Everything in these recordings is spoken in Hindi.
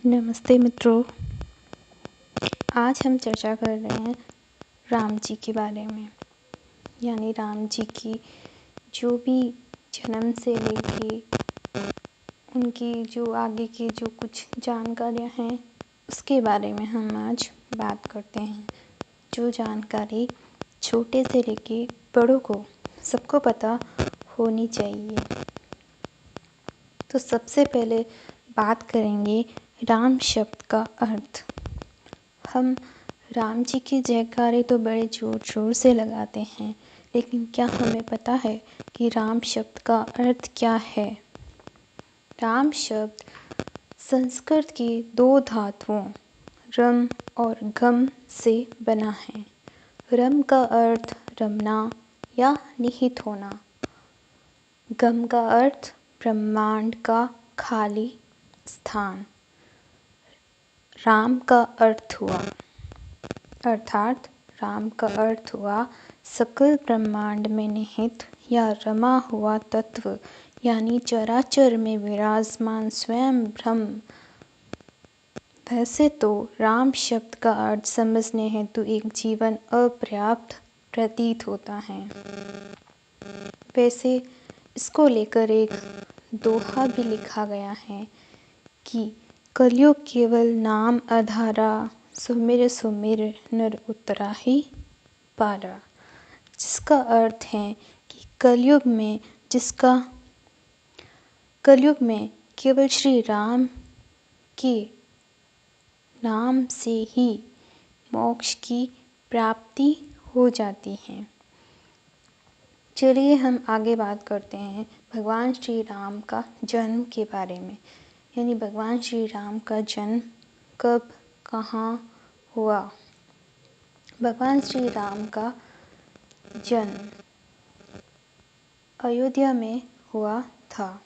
नमस्ते मित्रों। आज हम चर्चा कर रहे हैं राम जी के बारे में, यानी राम जी की जो भी जन्म से लेके उनकी जो आगे की जो कुछ जानकारियां हैं उसके बारे में हम आज बात करते हैं। जो जानकारी छोटे से लेके बड़ों को सबको पता होनी चाहिए। तो सबसे पहले बात करेंगे राम शब्द का अर्थ। हम राम जी की जयकारे तो बड़े ज़ोर शोर से लगाते हैं, लेकिन क्या हमें पता है कि राम शब्द का अर्थ क्या है? राम शब्द संस्कृत की दो धातुओं रम और गम से बना है। रम का अर्थ रमना या निहित होना, गम का अर्थ ब्रह्मांड का खाली स्थान। राम का अर्थ हुआ सकल ब्रह्मांड में निहित या रमा हुआ तत्व, यानी चराचर में विराजमान स्वयं ब्रह्म। वैसे तो राम शब्द का अर्थ समझने हेतु एक जीवन अपर्याप्त प्रतीत होता है। वैसे इसको लेकर एक दोहा भी लिखा गया है कि कलयुग केवल नाम आधारा, सुमिर सुमिर नर उतरा ही पारा। जिसका अर्थ है कि कलयुग में केवल श्री राम के नाम से ही मोक्ष की प्राप्ति हो जाती है। चलिए हम आगे बात करते हैं भगवान श्री राम का जन्म के बारे में, यानी भगवान श्री राम का जन्म कब कहाँ हुआ। भगवान श्री राम का जन्म अयोध्या में हुआ था।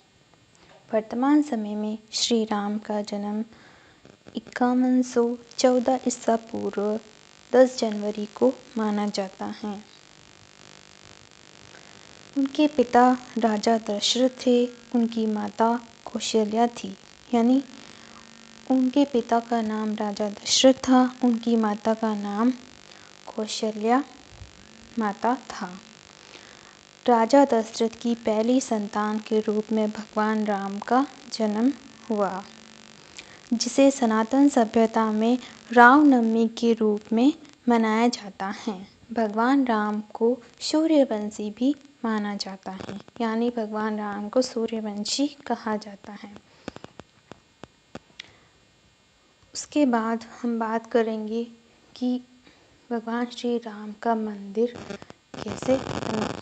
वर्तमान समय में श्री राम का जन्म 5114 ईसा पूर्व 10 जनवरी को माना जाता है। उनके पिता राजा दशरथ थे, उनकी माता कौशल्या थी, यानी उनके पिता का नाम राजा दशरथ था, उनकी माता का नाम कौशल्या माता था। राजा दशरथ की पहली संतान के रूप में भगवान राम का जन्म हुआ, जिसे सनातन सभ्यता में रामनवमी के रूप में मनाया जाता है। भगवान राम को सूर्यवंशी भी माना जाता है, यानी भगवान राम को सूर्यवंशी कहा जाता है। उसके बाद हम बात करेंगे कि भगवान श्री राम का मंदिर कैसे बना।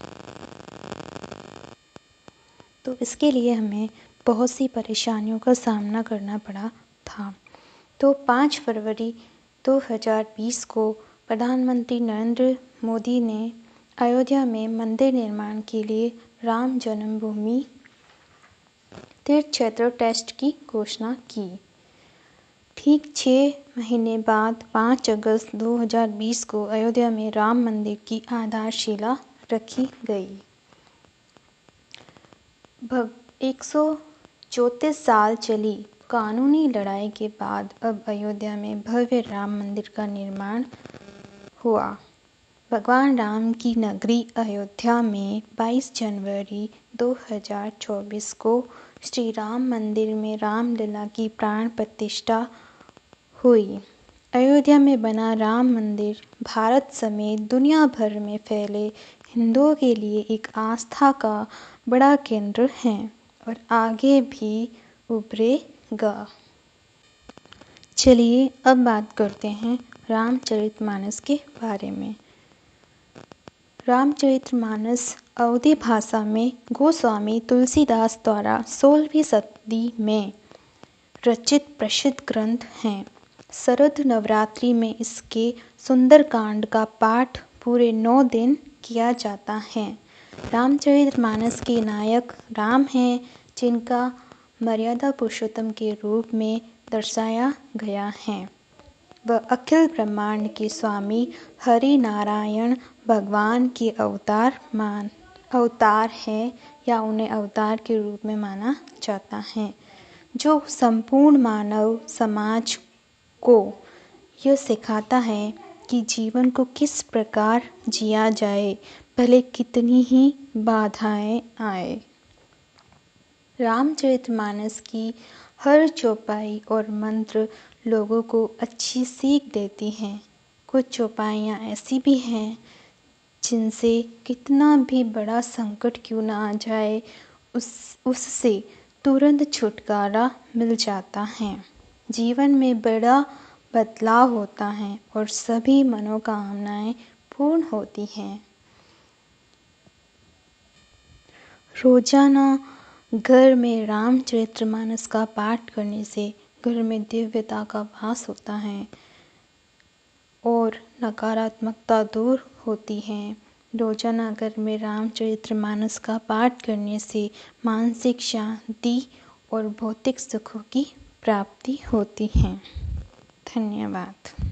तो इसके लिए हमें बहुत सी परेशानियों का सामना करना पड़ा था। तो 5 फरवरी 2020 को प्रधानमंत्री नरेंद्र मोदी ने अयोध्या में मंदिर निर्माण के लिए राम जन्मभूमि तीर्थ क्षेत्र ट्रस्ट की घोषणा की। ठीक 6 महीने बाद 5 अगस्त 2020 को अयोध्या में राम मंदिर की आधारशिला रखी गई। 134 साल चली कानूनी लड़ाई के बाद अब अयोध्या में भव्य राम मंदिर का निर्माण हुआ। भगवान राम की नगरी अयोध्या में 22 जनवरी 2024 को श्री राम मंदिर में रामलला की प्राण प्रतिष्ठा हुई। अयोध्या में बना राम मंदिर भारत समेत दुनिया भर में फैले हिंदुओं के लिए एक आस्था का बड़ा केंद्र है और आगे भी उभरेगा। चलिए अब बात करते हैं रामचरितमानस के बारे में। रामचरितमानस अवधी भाषा में गोस्वामी तुलसीदास द्वारा 16वीं सदी में रचित प्रसिद्ध ग्रंथ है। शरद नवरात्रि में इसके सुंदरकांड का पाठ पूरे 9 दिन किया जाता है। रामचरितमानस के नायक राम हैं, जिनका मर्यादा पुरुषोत्तम के रूप में दर्शाया गया है। वह अखिल ब्रह्मांड के स्वामी हरि नारायण भगवान के अवतार हैं, या उन्हें अवतार के रूप में माना जाता है। जो संपूर्ण मानव समाज को यह सिखाता है कि जीवन को किस प्रकार जिया जाए, भले कितनी ही बाधाएं आए। रामचरितमानस की हर चौपाई और मंत्र लोगों को अच्छी सीख देती हैं। कुछ चौपाइयाँ ऐसी भी हैं जिनसे कितना भी बड़ा संकट क्यों ना आ जाए, उससे तुरंत छुटकारा मिल जाता है। जीवन में बड़ा बदलाव होता है और सभी मनोकामनाएं पूर्ण होती हैं। रोजाना घर में रामचरितमानस का पाठ करने से घर में दिव्यता का वास होता है और नकारात्मकता दूर होती है। रोजाना घर में रामचरितमानस का पाठ करने से मानसिक शांति और भौतिक सुखों की प्राप्ति होती है। धन्यवाद।